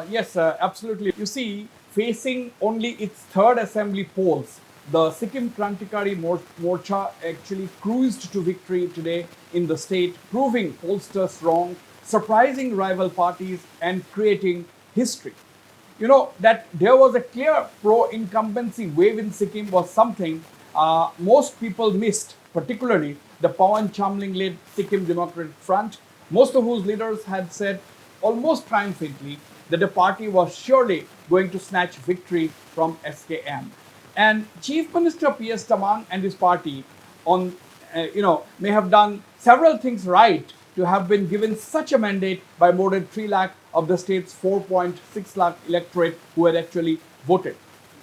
Yes, absolutely. You see, facing only its third assembly polls, the Sikkim Krantikari Morcha actually cruised to victory today in the state, proving pollsters wrong, surprising rival parties, and creating history. That there was a clear pro-incumbency wave in Sikkim was something most people missed, particularly the Pawan Chamling-led Sikkim Democratic Front, most of whose leaders had said almost triumphantly that the party was surely going to snatch victory from SKM. And Chief Minister P.S. Tamang and his party may have done several things right to have been given such a mandate by more than 3 lakh of the state's 4.6 lakh electorate who had actually voted.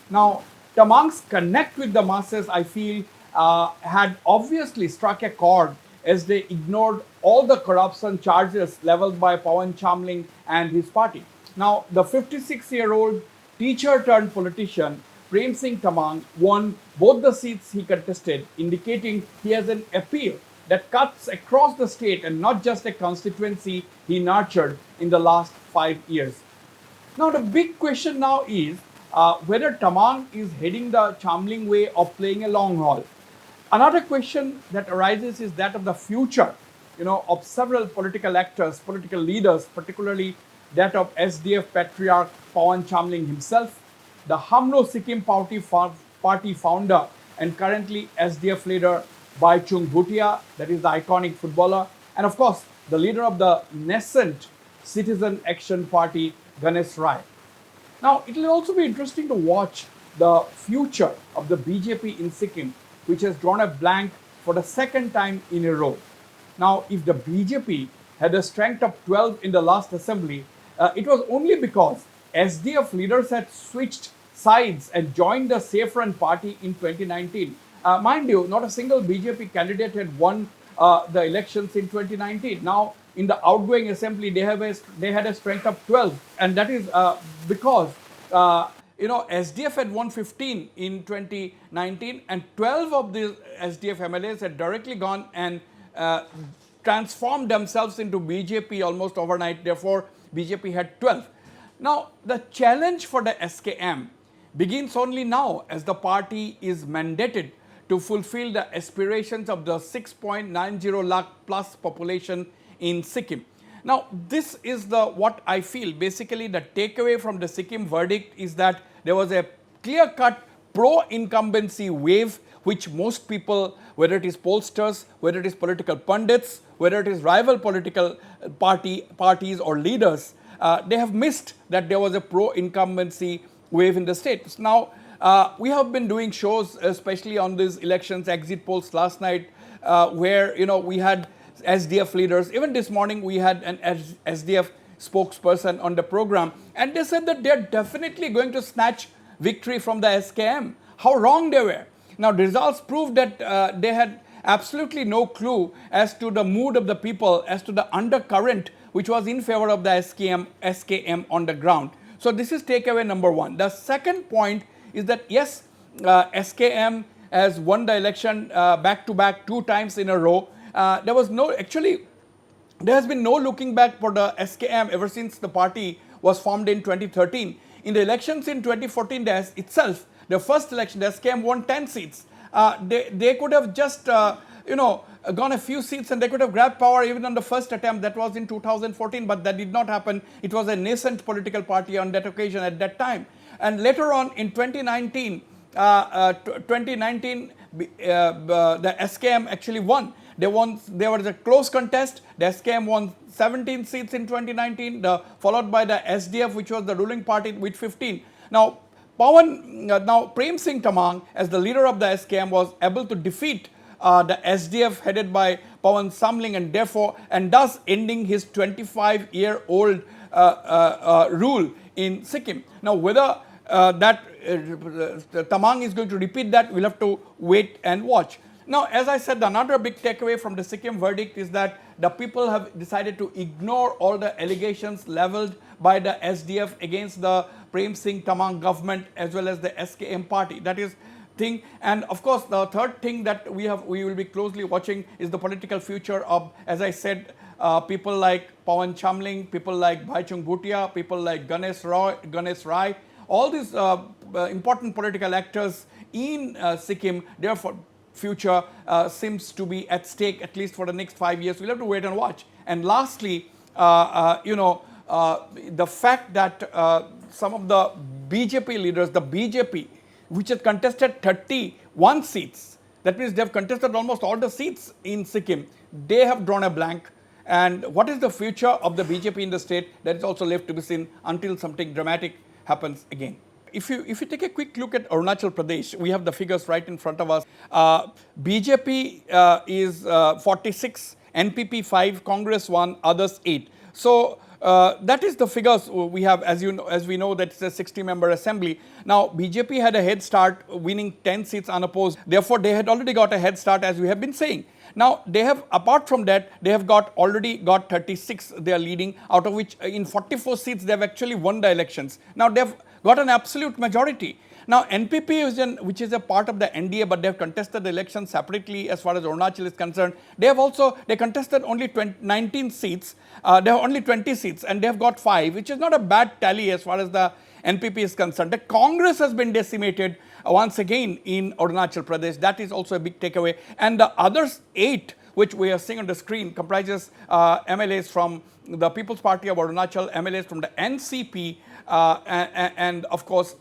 Now, Tamang's connect with the masses, I feel, had obviously struck a chord as they ignored all the corruption charges leveled by Pawan Chamling and his party. Now, the 56-year-old teacher turned politician Prem Singh Tamang won both the seats he contested, indicating he has an appeal that cuts across the state and not just a constituency he nurtured in the last 5 years. Now, the big question now is whether Tamang is heading the Chamling way of playing a long haul. Another question that arises is that of the future, of several political actors, political leaders, particularly that of SDF patriarch Pawan Chamling himself, the Hamro Sikkim party founder and currently SDF leader Baichung Bhutia, that is the iconic footballer, and of course the leader of the nascent Citizen Action Party, Ganesh Rai. Now, it will also be interesting to watch the future of the BJP in Sikkim, which has drawn a blank for the second time in a row. Now, if the BJP had a strength of 12 in the last assembly, it was only because SDF leaders had switched sides and joined the Safe Run party in 2019. Mind you, not a single BJP candidate had won the elections in 2019. Now, in the outgoing assembly, they had a strength of 12, and that is because SDF had won 15 in 2019, and 12 of the SDF MLAs had directly gone and transformed themselves into BJP almost overnight. Therefore, BJP had 12. Now, the challenge for the SKM begins only now as the party is mandated to fulfill the aspirations of the 6.90 lakh plus population in Sikkim. Now, this is what I feel. Basically, the takeaway from the Sikkim verdict is that there was a clear-cut pro-incumbency wave which most people, whether it is pollsters, whether it is political pundits, whether it is rival political parties or leaders, they have missed that there was a pro-incumbency wave in the state. Now, we have been doing shows, especially on these elections, exit polls last night, where we had SDF leaders. Even this morning, we had an SDF spokesperson on the program, and they said that they're definitely going to snatch victory from the SKM. How wrong they were. Now, the results proved that they had absolutely no clue as to the mood of the people, as to the undercurrent which was in favor of the SKM on the ground. So, this is takeaway number one. The second point is that yes, SKM has won the election back to back 2 times in a row. There has been no looking back for the SKM ever since the party was formed in 2013. In the elections in 2014 itself, the first election, the SKM won 10 seats. They could have just, gone a few seats and they could have grabbed power even on the first attempt. That was in 2014, but that did not happen. It was a nascent political party on that occasion at that time. And later on in 2019, the SKM actually won. There was a close contest. The SKM won 17 seats in 2019, followed by the SDF, which was the ruling party, with 15. Now, Prem Singh Tamang, as the leader of the SKM, was able to defeat the SDF headed by Pawan Chamling, and thus ending his 25-year-old rule in Sikkim. Now, whether Tamang is going to repeat that, we'll have to wait and watch. Now, as I said, another big takeaway from the Sikkim verdict is that the people have decided to ignore all the allegations leveled by the SDF against the Prem Singh Tamang government as well as the SKM party. That is thing. And of course, the third thing that we will be closely watching is the political future of, as I said, people like Pawan Chamling, people like Bhaichung Bhutia, people like Ganesh Rai, all these important political actors in Sikkim, therefore future seems to be at stake, at least for the next 5 years. We'll have to wait and watch. And lastly, the fact that some of the BJP leaders, the BJP, which has contested 31 seats, that means they have contested almost all the seats in Sikkim, they have drawn a blank. And what is the future of the BJP in the state? That is also left to be seen until something dramatic happens again. If you take a quick look at Arunachal Pradesh, we have the figures right in front of us. BJP is 46, NPP 5, Congress 1, others 8. So that is the figures we have. As we know, that's a 60-member assembly. Now BJP had a head start, winning 10 seats unopposed. Therefore, they had already got a head start, as we have been saying. Now they have, apart from that, they have already got 36 they are leading, out of which in 44 seats they have actually won the elections. Now they have got an absolute majority. Now NPP, which is a part of the NDA, but they have contested the election separately as far as Arunachal is concerned. They contested only 19 seats. They have only 20 seats and they have got 5, which is not a bad tally as far as the NPP is concerned. The Congress has been decimated once again in Arunachal Pradesh. That is also a big takeaway. And the others 8, which we are seeing on the screen, comprises MLAs from the People's Party of Arunachal, MLAs from the NCP, and of course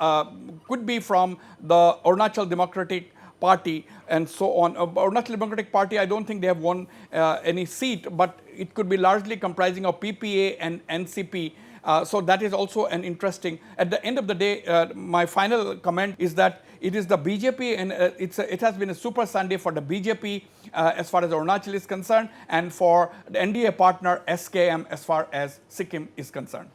could be from the Arunachal Democratic Party and so on. Arunachal Democratic Party, I don't think they have won any seat, but it could be largely comprising of PPA and NCP. So that is also an interesting. At the end of the day, my final comment is that it is the BJP, and it has been a super Sunday for the BJP as far as Arunachal is concerned, and for the NDA partner SKM as far as Sikkim is concerned.